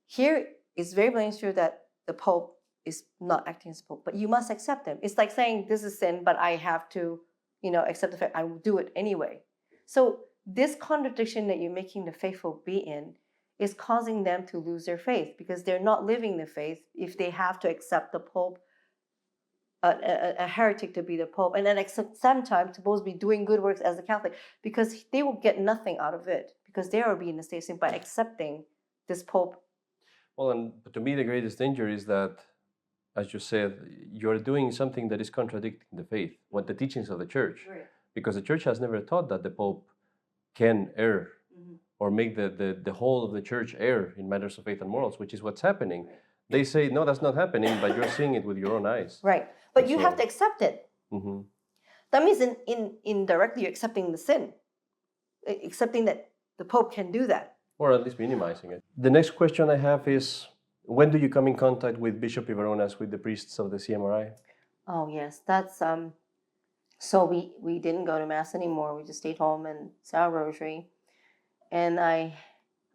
[SPEAKER 2] here it's very plain true that the Pope is not acting as Pope, but you must accept him. It's like saying this is sin, but I have to, accept the fact I will do it anyway. So this contradiction that you're making the faithful be in is causing them to lose their faith because they're not living the faith if they have to accept the Pope, a heretic to be the Pope, and then at the same time supposed to be doing good works as a Catholic, because they will get nothing out of it because they are being the state saint by accepting this Pope.
[SPEAKER 3] Well, and to me, the greatest danger is that, as you said, you're doing something that is contradicting the faith, what the teachings of the Church,
[SPEAKER 2] Right.
[SPEAKER 3] because the Church has never taught that the Pope can err or make the whole of the Church err in matters of faith and morals, which is what's happening. Right. They say, no, that's not happening, but you're seeing it with your own eyes.
[SPEAKER 2] Right. But you have to accept it. That means indirectly you're accepting the sin, accepting that the Pope can do that.
[SPEAKER 3] Or at least minimizing it. The next question I have is, when do you come in contact with Bishop Ivaronas, with the priests of the CMRI?
[SPEAKER 2] Oh, yes. That's, so we didn't go to Mass anymore. We just stayed home and said our rosary. And I,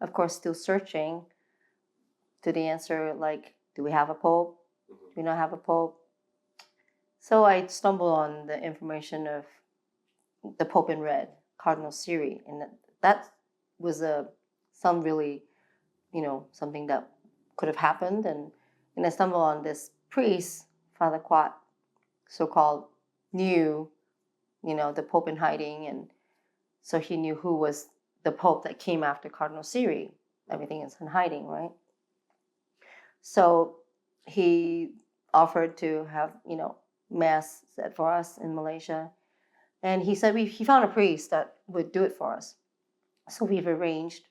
[SPEAKER 2] of course, still searching to the answer, like, do we have a Pope? Do we not have a Pope? So I stumbled on the information of the Pope in Red, Cardinal Siri, and that was some really, something that could have happened. And I stumbled on this priest, Father Quat, so-called knew, the Pope in hiding, and so he knew who was the Pope that came after Cardinal Siri. Everything is in hiding, right? So he offered to have, Mass said for us in Malaysia. And he said he found a priest that would do it for us. So we've arranged.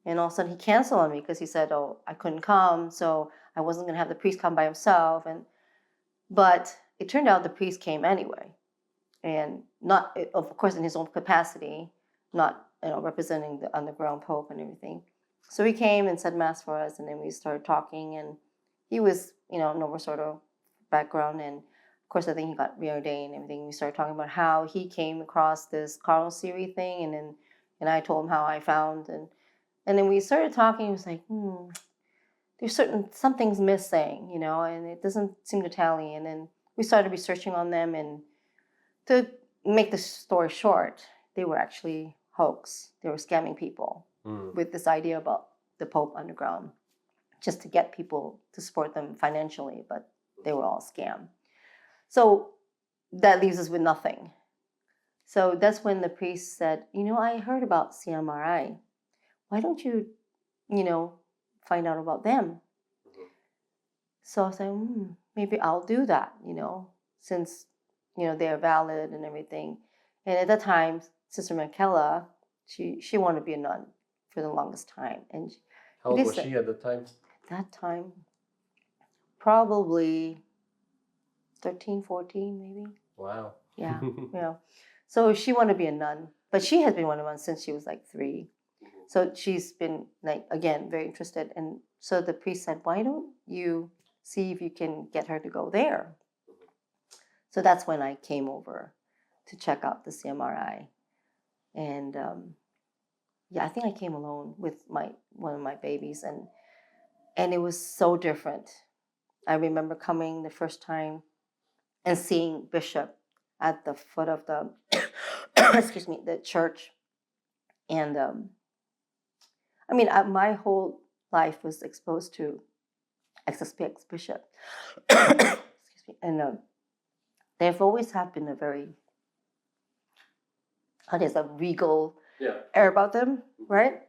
[SPEAKER 2] And all of a sudden he canceled on me because he said, oh, I couldn't come, so I wasn't going to have the priest come by himself. But it turned out the priest came anyway. And not, of course, in his own capacity, not representing the underground Pope and everything. So he came and said Mass for us, and then we started talking. And he was, Nova sort of background, and of course, I think he got reordained and everything. We started talking about how he came across this Cardinal Siri thing, and I told him how I found, and then we started talking. He was like, there's something's missing, and it doesn't seem to tally. And then we started researching on them, and to make the story short, they were actually hoax. They were scamming people with this idea about the Pope underground, just to get people to support them financially, but they were all scam. So that leaves us with nothing. So that's when the priest said, I heard about CMRI. Why don't you, find out about them? So I said, maybe I'll do that, since, they're valid and everything. And at that time, Sister Michaela, she wanted to be a nun for the longest time. And
[SPEAKER 3] how old was she at the time?
[SPEAKER 2] That time, probably 13, 14, maybe.
[SPEAKER 3] Wow.
[SPEAKER 2] Yeah, yeah. So she wanted to be a nun, but she has been one of us since she was like 3. So she's been again, very interested. And so the priest said, why don't you see if you can get her to go there? So that's when I came over to check out the CMRI. And I think I came alone with one of my babies, and it was so different. I remember coming the first time and seeing Bishop at the foot of the the church. And my whole life was exposed to SSPX Bishop. And they've always have been a very, there's a regal air about them, right?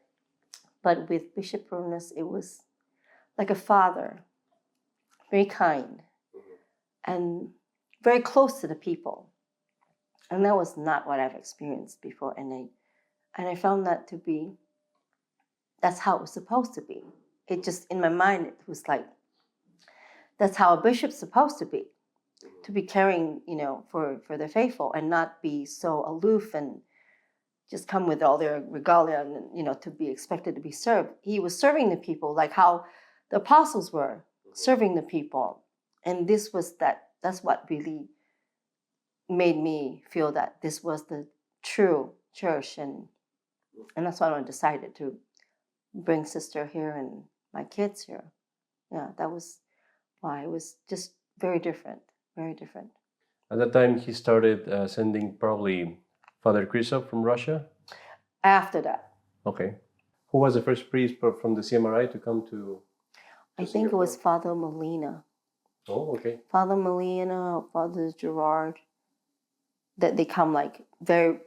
[SPEAKER 2] But with Bishop Ivaronas, it was like a father. very kind, and very close to the people. And that was not what I've experienced before. And I found that to be, that's how it was supposed to be. It just, in my mind, it was like, that's how a bishop's supposed to be caring, for the faithful, and not be so aloof and just come with all their regalia and, to be expected to be served. He was serving the people like how the apostles were serving the people. And that's what really made me feel that this was the true church. And that's why I decided to bring sister here and my kids here. Yeah, that was why. It was just very different, very different.
[SPEAKER 3] At that time, he started sending probably Father Christoph from Russia?
[SPEAKER 2] After that.
[SPEAKER 3] Okay. Who was the first priest from the CMRI to come to
[SPEAKER 2] I think it was Father Molina.
[SPEAKER 3] Oh, okay.
[SPEAKER 2] Father Molina, Father Gerard, that they come like very,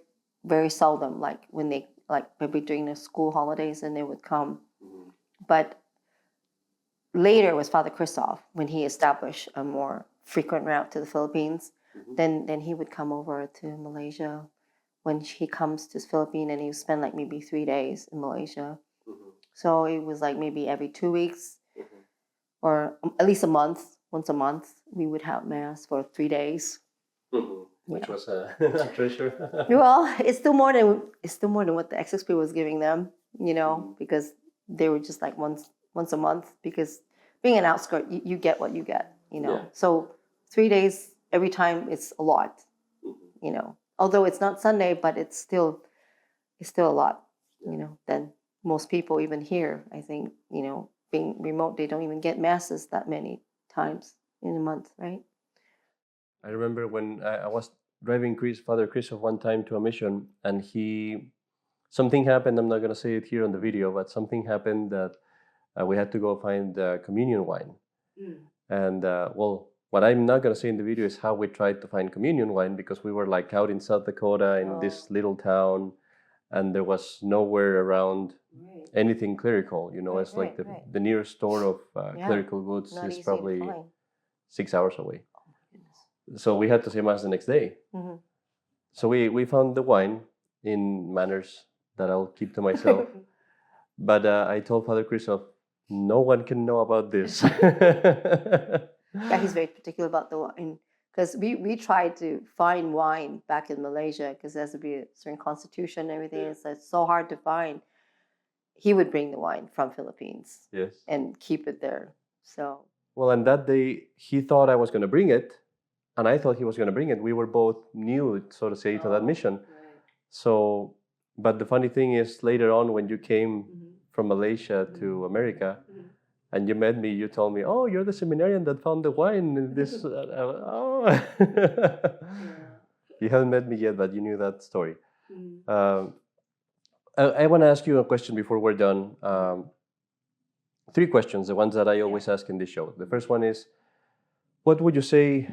[SPEAKER 2] very seldom, like when they, like maybe during the school holidays, and they would come. Mm-hmm. But later it was Father Christoph when he established a more frequent route to the Philippines. Mm-hmm. Then he would come over to Malaysia. When he comes to the Philippines, and he would spend like maybe 3 days in Malaysia. Mm-hmm. So it was like maybe every 2 weeks, mm-hmm. or at least a month. Once a month, we would have mass for 3 days. Mm-hmm.
[SPEAKER 3] Which was a treasure.
[SPEAKER 2] Well, it's still more than what the SSP was giving them, mm-hmm. because they were just like once a month. Because being an outskirt, you get what you get, Yeah. So 3 days every time, it's a lot, mm-hmm. Although it's not Sunday, but it's still a lot, than most people even here. I think, being remote, they don't even get masses that many times in a month, right?
[SPEAKER 3] I remember when I was driving Father Christoph one time to a mission, and something happened. I'm not going to say it here on the video, but something happened that we had to go find communion wine. Mm. And what I'm not going to say in the video is how we tried to find communion wine, because we were like out in South Dakota in this little town, and there was nowhere around anything clerical. It's like the nearest store of clerical goods is probably 6 hours away. So we had to say mass the next day. Mm-hmm. So we found the wine in manners that I'll keep to myself. But I told Father Christoph, no one can know about this.
[SPEAKER 2] Yeah, he's very particular about the wine. Because we tried to find wine back in Malaysia, because there has to be a certain constitution and everything. Yeah. It's so hard to find. He would bring the wine from Philippines. Yes. And keep it there. So.
[SPEAKER 3] Well, and that day, he thought I was going to bring it. And I thought he was going to bring it. We were both new, so to say, to that mission. Right. So, but the funny thing is, later on, when you came mm-hmm. from Malaysia mm-hmm. to America, mm-hmm. and you met me, you told me, "Oh, you're the seminarian that found the wine in this." Oh, yeah. You haven't met me yet, but you knew that story. Mm-hmm. I want to ask you a question before we're done. 3 questions, the ones that I always ask in this show. The first one is, what would you say,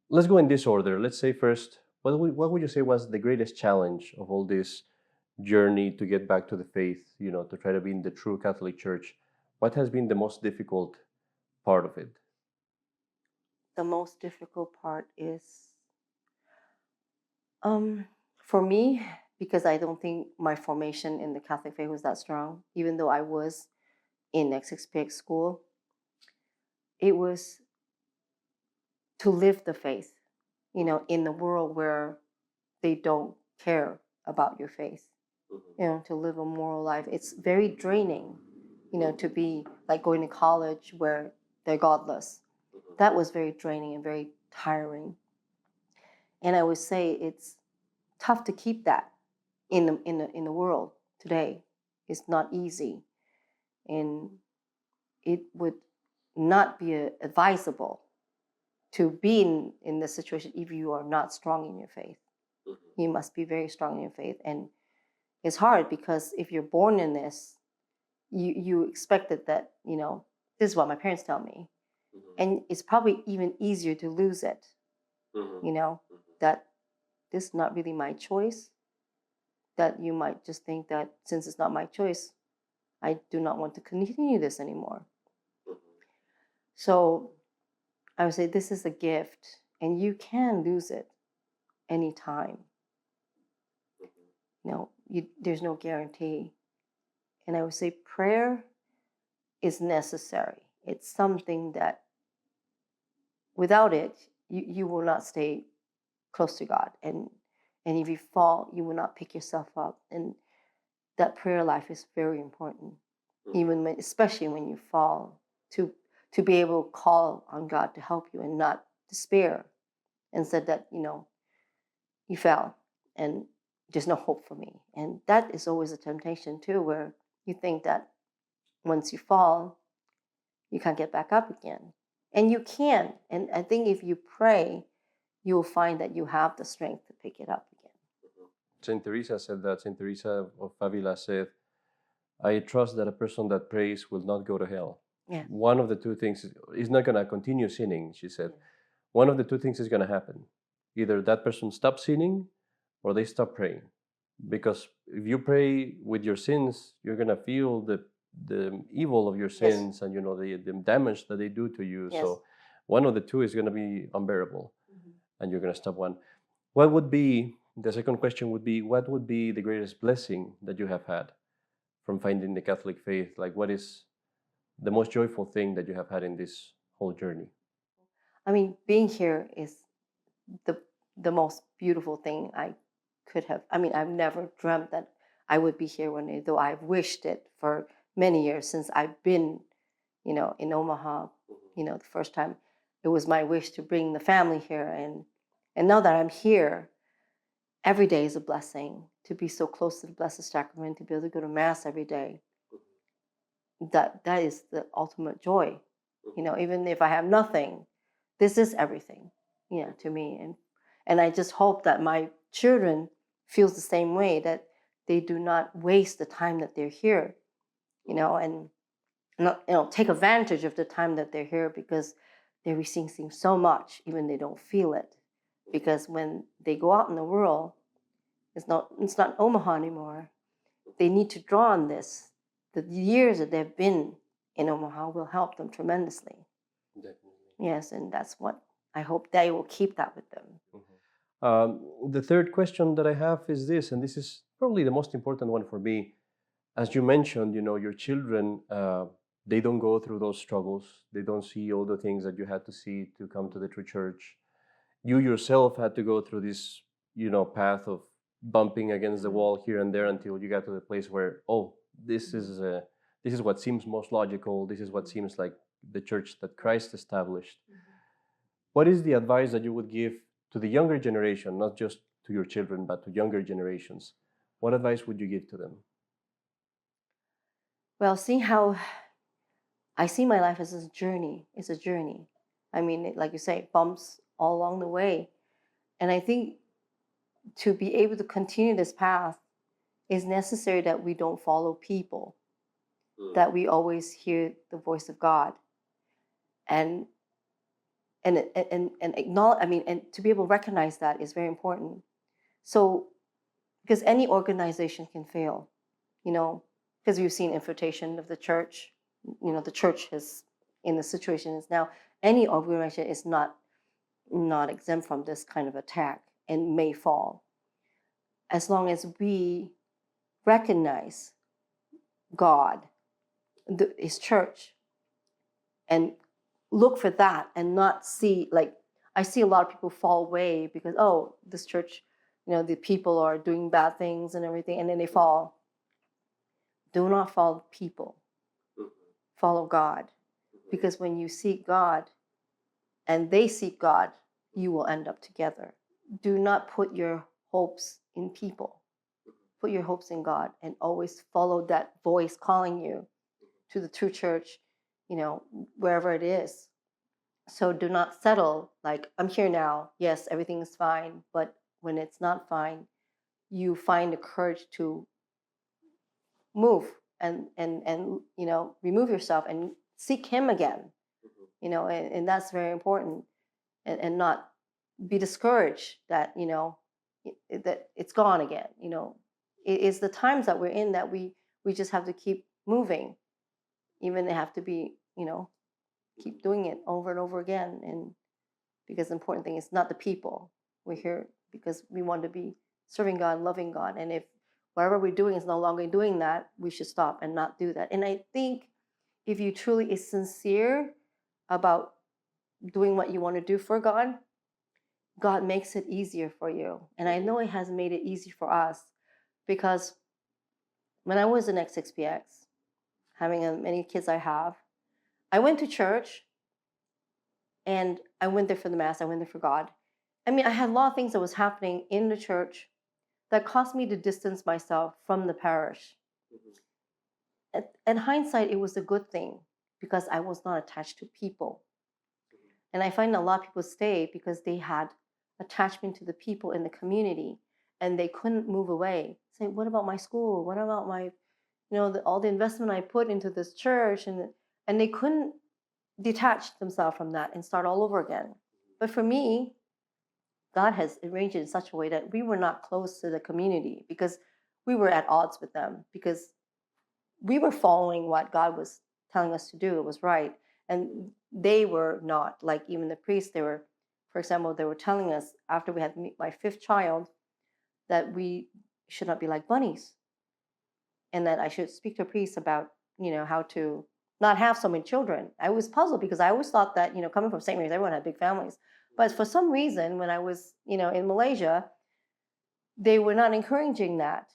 [SPEAKER 3] let's go in this order. Let's say first, what would you say was the greatest challenge of all this journey to get back to the faith, to try to be in the true Catholic Church? What has been the most difficult part of it?
[SPEAKER 2] The most difficult part is, for me, because I don't think my formation in the Catholic faith was that strong, even though I was in SSPX school, it was to live the faith, in the world where they don't care about your faith, mm-hmm. To live a moral life. It's very draining, to be like going to college where they're godless. Mm-hmm. That was very draining and very tiring. And I would say it's tough to keep that in the world today. It's not easy. And it would not be advisable to be in this situation if you are not strong in your faith. Mm-hmm. You must be very strong in your faith. And it's hard because if you're born in this, you expected that, this is what my parents tell me. Mm-hmm. And it's probably even easier to lose it, mm-hmm. Mm-hmm. That this is not really my choice. That you might just think that since it's not my choice, I do not want to continue this anymore. Mm-hmm. So I would say this is a gift, and you can lose it anytime. There's no guarantee. And I would say prayer is necessary. It's something that without it, you will not stay close to God. And if you fall, you will not pick yourself up. And that prayer life is very important, especially when you fall, to be able to call on God to help you and not despair and said that, you fell and there's no hope for me. And that is always a temptation too, where you think that once you fall, you can't get back up again. And you can. And I think if you pray, you will find that you have the strength to pick it up again.
[SPEAKER 3] Saint Teresa said that. Saint Teresa of Avila said, I trust that a person that prays will not go to hell.
[SPEAKER 2] Yeah.
[SPEAKER 3] One of the two things is not going to continue sinning, she said. One of the two things is going to happen. Either that person stops sinning or they stop praying. Because if you pray with your sins, you're going to feel the evil of your sins, and the damage that they do to you.
[SPEAKER 2] Yes.
[SPEAKER 3] So one of the two is going to be unbearable, and you're going to stop one. What would be, the second question would be, what would be the greatest blessing that you have had from finding the Catholic faith? Like, what is the most joyful thing that you have had in this whole journey?
[SPEAKER 2] I mean, being here is the most beautiful thing I could have. I mean, I've never dreamt that I would be here one day, though I've wished it for many years since I've been, in Omaha. The first time it was my wish to bring the family here. And now that I'm here, every day is a blessing to be so close to the Blessed Sacrament, to be able to go to Mass every day. That is the ultimate joy. Even if I have nothing, this is everything, to me. And I just hope that my children feels the same way, that they do not waste the time that they're here, and not, take advantage of the time that they're here, because they're receiving so much, even they don't feel it. Because when they go out in the world, it's not Omaha anymore. They need to draw on this. The years that they've been in Omaha will help them tremendously.
[SPEAKER 3] Definitely.
[SPEAKER 2] Yes, and that's what I hope they will keep that with them.
[SPEAKER 3] The third question that I have is this, and this is probably the most important one for me. As you mentioned, your children, they don't go through those struggles. They don't see all the things that you had to see to come to the true church. You yourself had to go through this, path of bumping against the wall here and there until you got to the place where, this is what seems most logical. This is what seems like the church that Christ established. What is the advice that you would give to the younger generation, not just to your children, but to younger generations? What advice would you give to them?
[SPEAKER 2] Well, seeing how I see my life as a journey. It's a journey. I mean, like you say, bumps all along the way. And I think to be able to continue this path is necessary that we don't follow people, that we always hear the voice of God. And acknowledge, and to be able to recognize that is very important. So, because any organization can fail, because we've seen infiltration of the church. The church is in the situation is now. Any organization is not exempt from this kind of attack and may fall, as long as we recognize God, His church, and look for that, and not see, like, I see a lot of people fall away because, this church, the people are doing bad things and everything, and then they fall. Do not follow people. Follow God. Because when you seek God and they seek God, you will end up together. Do not put your hopes in people. Put your hopes in God, and always follow that voice calling you to the true church, wherever it is. So do not settle, like, I'm here now. Yes, everything is fine. But when it's not fine, you find the courage to move and remove yourself and seek Him again. And that's very important. And not be discouraged that, that it's gone again. It's the times that we're in that we just have to keep moving. Even they have to be, keep doing it over and over again. And because the important thing is not the people. We're here because we want to be serving God, loving God. And if whatever we're doing is no longer doing that, we should stop and not do that. And I think if you truly is sincere about doing what you want to do for God, God makes it easier for you. And I know it has made it easy for us because when I was in SSPX, having as many kids I have, I went to church and I went there for the Mass, I went there for God. I mean, I had a lot of things that was happening in the church that caused me to distance myself from the parish. In hindsight, it was a good thing because I was not attached to people. And I find a lot of people stay because they had attachment to the people in the community and they couldn't move away. Say, what about my school? What about my, all the investment I put into this church? And they couldn't detach themselves from that and start all over again. But for me, God has arranged it in such a way that we were not close to the community because we were at odds with them, because we were following what God was telling us to do. It was right. And they were not. Like even the priests, for example, they were telling us after we had my 5th child that we should not be like bunnies. And that I should speak to a priest about, how to not have so many children. I was puzzled because I always thought that, coming from St. Mary's, everyone had big families. But for some reason, when I was, in Malaysia, they were not encouraging that.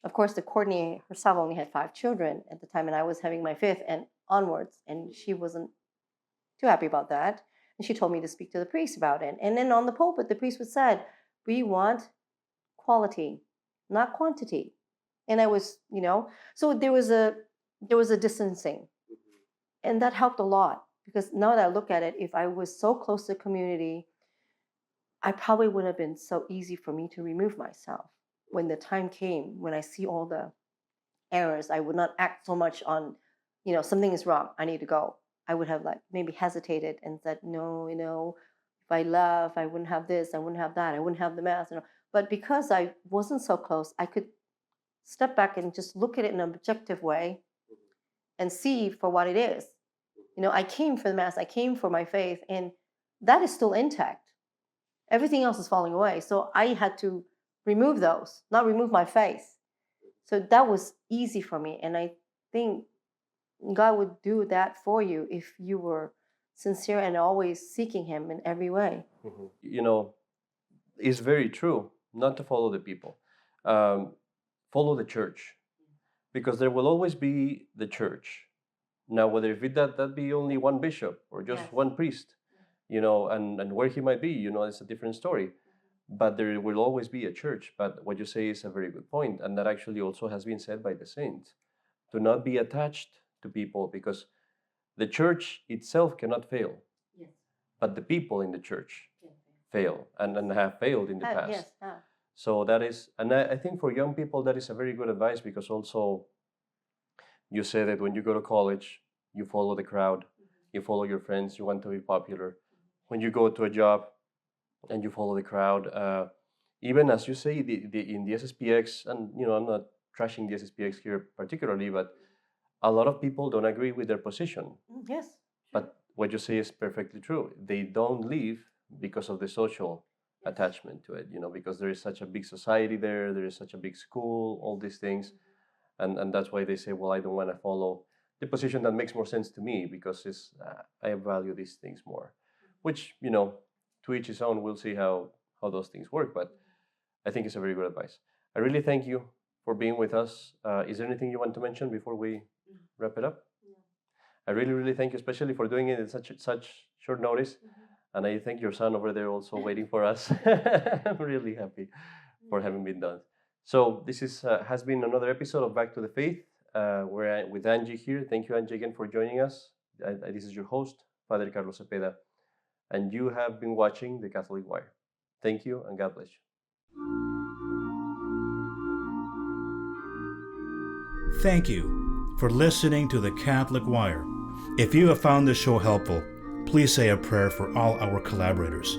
[SPEAKER 2] Of course, the coordinator herself only had 5 children at the time, and I was having my 5th and onwards, and she wasn't too happy about that. And she told me to speak to the priest about it. And then on the pulpit, the priest was said, we want quality, not quantity. And I was, so there was a distancing. And that helped a lot because now that I look at it, if I was so close to the community, I probably wouldn't have been so easy for me to remove myself. When the time came, when I see all the errors, I would not act so much on, something is wrong, I need to go. I would have maybe hesitated and said, no, if I left, I wouldn't have this, I wouldn't have that, I wouldn't have the Mass. But because I wasn't so close, I could step back and just look at it in an objective way and see for what it is. I came for the Mass, I came for my faith, and that is still intact. Everything else is falling away. So I had to remove those, not remove my faith. So that was easy for me. And I think God would do that for you if you were sincere and always seeking Him in every way.
[SPEAKER 4] It's very true not to follow the people. Follow the church. Because there will always be the church. Now, whether if that be only one bishop or just one priest, and where he might be, it's a different story. But there will always be a church. But what you say is a very good point, and that actually also has been said by the saints. Do not be attached to people because the church itself cannot fail. Yes. But the people in the church fail and have failed in the past.
[SPEAKER 2] Yes.
[SPEAKER 4] So that is, and I think for young people, that is a very good advice because also you say that when you go to college, you follow the crowd, you follow your friends, you want to be popular. When you go to a job and you follow the crowd, even as you say in the SSPX, and I'm not trashing the SSPX here particularly, but a lot of people don't agree with their position.
[SPEAKER 2] Yes.
[SPEAKER 4] But what you say is perfectly true. They don't leave because of the social attachment to it, because there is such a big society there is such a big school, all these things. And that's why they say, well, I don't want to follow the position that makes more sense to me because I value these things more, which, to each his own, we'll see how those things work. But I think it's a very good advice. I really thank you for being with us. Is there anything you want to mention before we wrap it up? No. I really, really thank you, especially for doing it in such short notice. And I thank your son over there also waiting for us. I'm really happy for having been done. So this has been another episode of Back to the Faith. We're with Angie here. Thank you, Angie, again for joining us. This is your host, Father Carlos Cepeda. And you have been watching The Catholic Wire. Thank you and God bless you.
[SPEAKER 1] Thank you for listening to The Catholic Wire. If you have found this show helpful, please say a prayer for all our collaborators.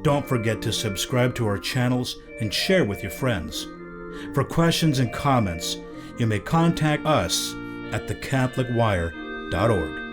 [SPEAKER 1] Don't forget to subscribe to our channels and share with your friends. For questions and comments, you may contact us at thecatholicwire.org.